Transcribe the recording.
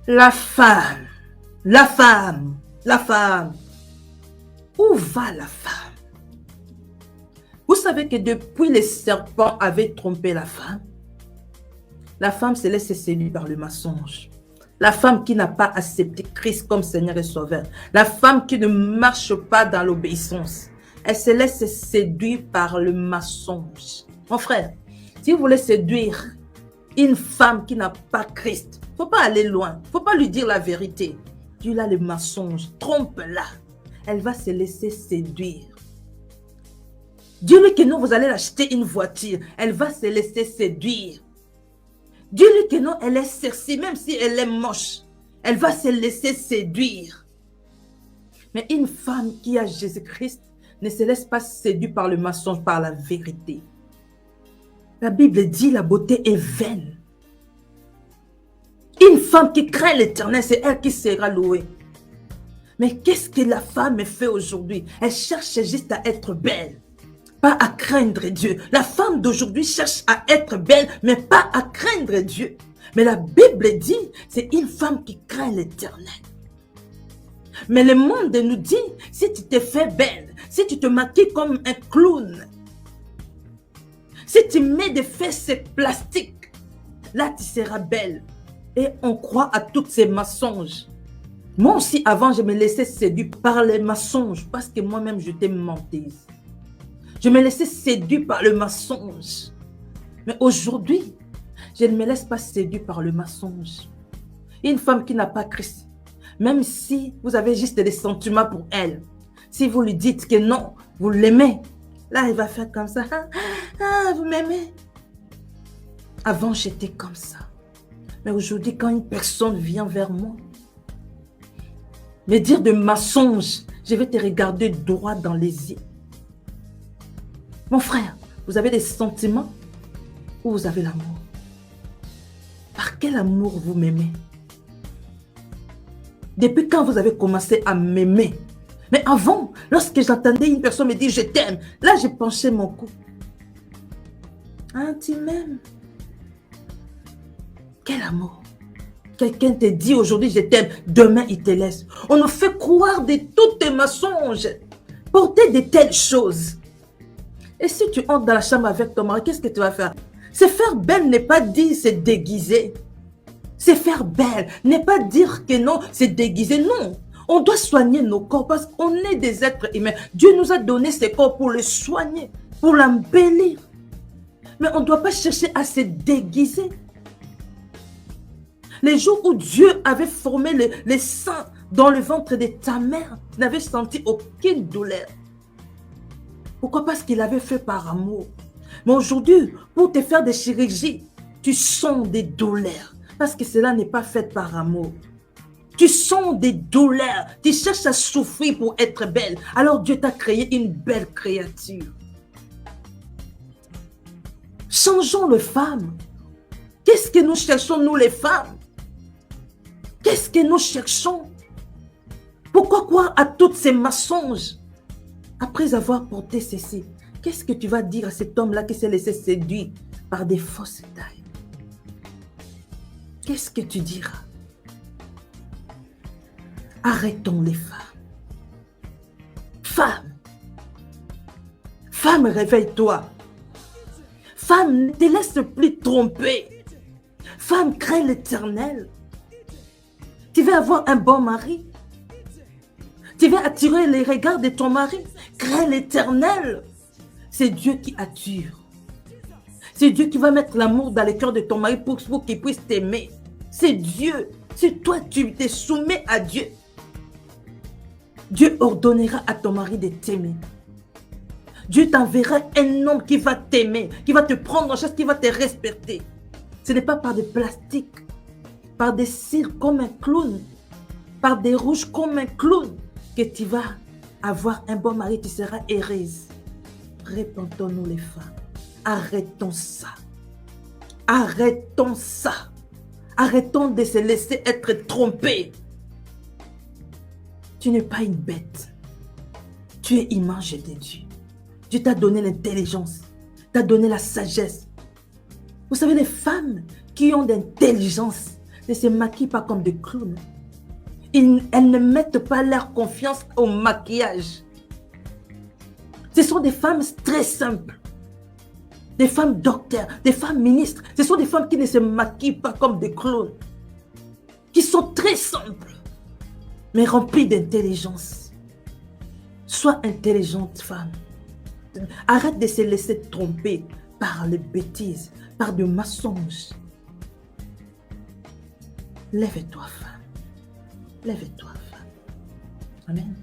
La femme, la femme, la femme. Où va la femme? Vous savez que depuis les serpents avaient trompé la femme se laisse séduire par le mensonge. La femme qui n'a pas accepté Christ comme Seigneur et Sauveur. La femme qui ne marche pas dans l'obéissance. Elle se laisse séduire par le mensonge. Mon frère, si vous voulez séduire une femme qui n'a pas Christ, il ne faut pas aller loin. Il ne faut pas lui dire la vérité. Dis-la le mensonge. Trompe-la. Elle va se laisser séduire. Dis-lui que non, vous allez l'acheter une voiture. Elle va se laisser séduire. Dis-lui que non, elle est sexy, même si elle est moche. Elle va se laisser séduire. Mais une femme qui a Jésus-Christ ne se laisse pas séduire par le mensonge, par la vérité. La Bible dit la beauté est vaine. Une femme qui craint l'Éternel, c'est elle qui sera louée. Mais qu'est-ce que la femme fait aujourd'hui? Elle cherche juste à être belle. Pas à craindre Dieu. La femme d'aujourd'hui cherche à être belle, mais pas à craindre Dieu. Mais la Bible dit, c'est une femme qui craint l'Éternel. Mais le monde nous dit, si tu te fais belle, si tu te maquilles comme un clown, si tu mets des fesses plastiques, là tu seras belle. Et on croit à tous ces mensonges. Moi aussi, avant, je me laissais séduire par les mensonges, parce que moi-même, j'étais menteuse. Je me laissais séduire par le mensonge. Mais aujourd'hui, je ne me laisse pas séduire par le mensonge. Une femme qui n'a pas Christ, même si vous avez juste des sentiments pour elle, si vous lui dites que non, vous l'aimez, là, elle va faire comme ça. Ah, vous m'aimez. Avant, j'étais comme ça. Mais aujourd'hui, quand une personne vient vers moi, me dire de mensonges, je vais te regarder droit dans les yeux. Mon frère, vous avez des sentiments ou vous avez l'amour? Par quel amour vous m'aimez? Depuis quand vous avez commencé à m'aimer? Mais avant, lorsque j'entendais une personne me dire je t'aime, là je penchais mon cou. Ah, tu m'aimes? Quel amour! Quelqu'un te dit aujourd'hui je t'aime, demain il te laisse. On nous fait croire de tous tes mensonges, porter de telles choses. Et si tu entres dans la chambre avec ton mari, qu'est-ce que tu vas faire? Se faire belle n'est pas dire se déguiser. Se faire belle n'est pas dire que non, c'est déguiser. Non, on doit soigner nos corps parce qu'on est des êtres humains. Dieu nous a donné ce corps pour le soigner, pour l'embellir. Mais on ne doit pas chercher à se déguiser. Les jours où Dieu avait formé les seins dans le ventre de ta mère, tu n'avais senti aucune douleur. Pourquoi? Parce qu'il avait fait par amour. Mais aujourd'hui, pour te faire des chirurgies, tu sens des douleurs. Parce que cela n'est pas fait par amour. Tu sens des douleurs. Tu cherches à souffrir pour être belle. Alors Dieu t'a créé une belle créature. Changeons les femmes. Qu'est-ce que nous cherchons, nous les femmes? Qu'est-ce que nous cherchons? Pourquoi croire à tous ces mensonges? Après avoir porté ceci, qu'est-ce que tu vas dire à cet homme-là qui s'est laissé séduire par des fausses tailles? Qu'est-ce que tu diras? Arrêtons les femmes. Femme, femme, réveille-toi. Femme, ne te laisse plus tromper. Femme, crains l'Éternel. Tu veux avoir un bon mari. Tu veux attirer les regards de ton mari. Crains l'Éternel. C'est Dieu qui attire. C'est Dieu qui va mettre l'amour dans le cœur de ton mari pour qu'il puisse t'aimer. C'est Dieu. Si toi, tu te soumets à Dieu, Dieu ordonnera à ton mari de t'aimer. Dieu t'enverra un homme qui va t'aimer, qui va te prendre en charge, qui va te respecter. Ce n'est pas par des plastiques, par des cils comme un clown, par des rouges comme un clown, que tu vas avoir un bon mari, tu seras heureuse. Répondons-nous les femmes. Arrêtons ça. Arrêtons ça. Arrêtons de se laisser être trompés. Tu n'es pas une bête. Tu es image de Dieu. Dieu t'a donné l'intelligence, t'a donné la sagesse. Vous savez, les femmes qui ont d'intelligence, ne se maquillent pas comme des clowns. Elles ne mettent pas leur confiance au maquillage. Ce sont des femmes très simples. Des femmes docteurs, des femmes ministres. Ce sont des femmes qui ne se maquillent pas comme des clowns. Qui sont très simples, mais remplies d'intelligence. Sois intelligente, femme. Arrête de se laisser tromper par les bêtises, par des mensonges. Lève-toi, femme. Lève-toi, femme. Amen.